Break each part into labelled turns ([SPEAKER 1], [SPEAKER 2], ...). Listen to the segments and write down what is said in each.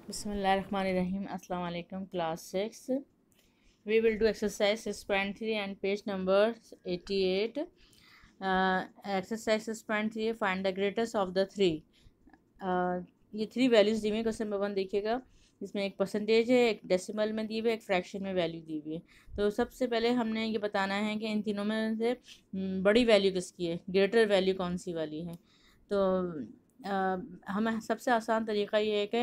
[SPEAKER 1] Bismillahirrahmanirrahim. Assalamu alaikum, class 6. We will do exercise 6.3 and page number 88. Exercise 6.3, find the greatest of the three. ये three values दी हुई है। Question number 1 देखिएगा, इसमें एक percentage है, एक डेसिमल में दी हुई है, एक फ्रैक्शन में वैल्यू दी हुई है। तो सबसे पहले हमने ये बताना है कि इन तीनों में से बड़ी वैल्यू किसकी है, ग्रेटर वैल्यू कौन सी वाली है। तो हमें सबसे आसान तरीका ये है कि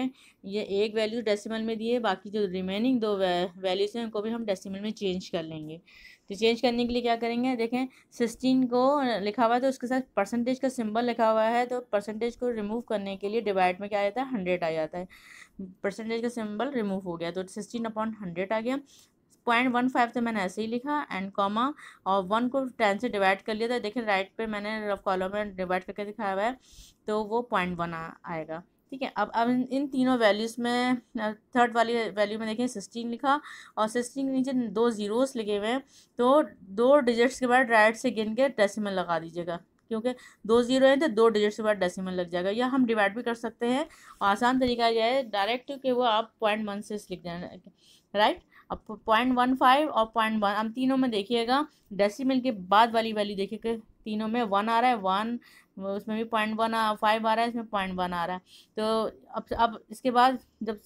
[SPEAKER 1] ये एक वैल्यू डेसिमल में दी है, बाकी जो रिमेनिंग दो वैल्यूज़ हैं उनको भी हम डेसिमल में चेंज कर लेंगे। तो चेंज करने के लिए क्या करेंगे, देखें 16 को लिखा हुआ है तो उसके साथ परसेंटेज का सिंबल लिखा हुआ है, तो परसेंटेज को रिमूव करने के लिए डिवाइड में क्या आ जाता है, 100 आ जाता है। परसेंटेज का सिंबल रिमूव हो गया तो 16/100 आ गया। 0.15 तो मैंने ऐसे ही लिखा एंड कॉमा और 1 को 10 से डिवाइड कर लिया था। देखिए राइट पे मैंने रफ कॉलम में डिवाइड करके दिखाया हुआ है, तो वो 0.1 आएगा। ठीक है, अब इन तीनों वैल्यूज़ में थर्ड वाली वैल्यू में देखिए 16 लिखा और 16 के नीचे 2 ज़ीरोस लिखे हुए हैं, तो 2 डिजिट्स के बाद राइट से गिन के डेसिमल लगा दीजिएगा, क्योंकि 2 ज़ीरो हैं तो 2 डिजिट्स के बाद डेसिमल लग जाएगा। या हम डिवाइड भी कर सकते हैं, आसान तरीका यह है डायरेक्ट कि वो आप 0.16 लिख देना, राइट। अब 0.15 और 0.1 अब तीनों में देखिएगा डेसिमल के बाद वाली वैल्यू देखिएगा, तीनों में 1 आ रहा है, 1 उसमें भी 0.15 आ रहा है, इसमें 0.1 आ रहा है। तो अब इसके बाद जब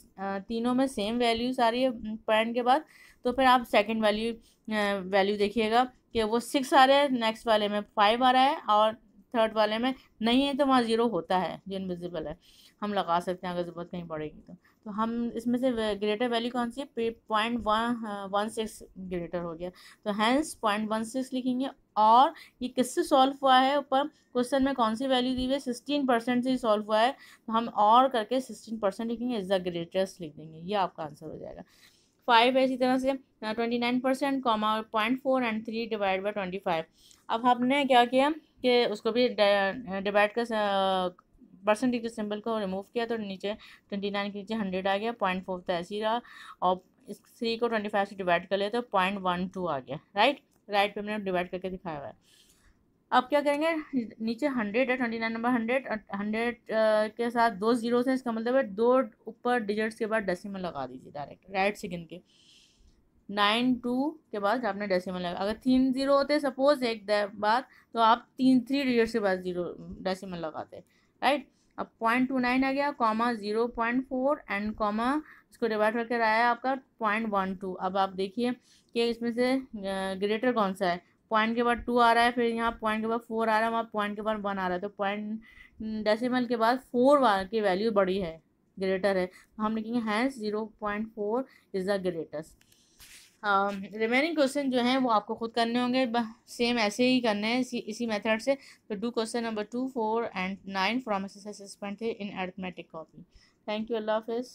[SPEAKER 1] तीनों में सेम वैल्यूज आ रही है पॉइंट के बाद, तो फिर आप सेकंड वैल्यू देखिएगा कि वो 6 आ रहा है, नेक्स्ट वाले में 5 आ रहा है और थर्ड वाले में नहीं है, तो वहाँ 0 होता है जो इनविजिबल है, हम लगा सकते हैं अगर ज़रूरत कहीं पड़ेगी तो हम इसमें से ग्रेटर वैल्यू कौन सी है, 0.16 ग्रेटर हो गया, तो हैंस 0.16 लिखेंगे। और ये किससे सॉल्व हुआ है, ऊपर क्वेश्चन में कौन सी वैल्यू दी हुई है, 16% से ही सॉल्व हुआ है, तो हम और करके 16% लिखेंगे, इज द ग्रेटेस्ट लिख देंगे, ये आपका आंसर हो जाएगा। 5 है इसी तरह से 29% कॉमा 0.4 एंड 3 डिवाइड बाई 25। अब हमने क्या किया कि उसको भी डिवाइड कर परसेंटेज के सिंबल को रिमूव किया, तो नीचे 29 के नीचे 100 आ गया, 0.4 तो ऐसे ही रहा और इस 3 को 25 से डिवाइड कर लिया तो 0.12 आ गया, राइट पे मैंने डिवाइड करके दिखाया हुआ है। अब क्या करेंगे, नीचे 100 है, 29 नंबर 100 के साथ 2 ज़ीरोस हैं, इसका मतलब है 2 ऊपर डिजिट्स के बाद डेसिमल लगा दीजिए डायरेक्ट राइट से गिन के। 92 के बाद आपने डेसिमल लगा, अगर 3 ज़ीरो होते सपोज एक बाद, तो आप 3 डिजिट्स के बाद डेसिमल लगाते, राइट। अब 0.29 आ गया, कॉमा 0.4 एंड कॉमा इसको डिवाइड करके आया है आपका 0.12। अब आप देखिए कि इसमें से ग्रेटर कौन सा है, पॉइंट के बाद 2 आ रहा है, फिर यहाँ पॉइंट के बाद 4 आ रहा है, वहाँ पॉइंट के बाद 1 आ रहा है, तो पॉइंट डेसिमल के बाद 4 की वैल्यू बड़ी है, ग्रेटर है, तो हम लिखेंगे hence 0.4 is the greatest. Remaining question जो हैं वो आपको खुद करने होंगे, सेम ऐसे ही करने हैं इसी मेथड से। तो do question number 2, 4 and 9 from exercise 6.3 in arithmetic copy. Thank you, अल्लाह हाफिज़।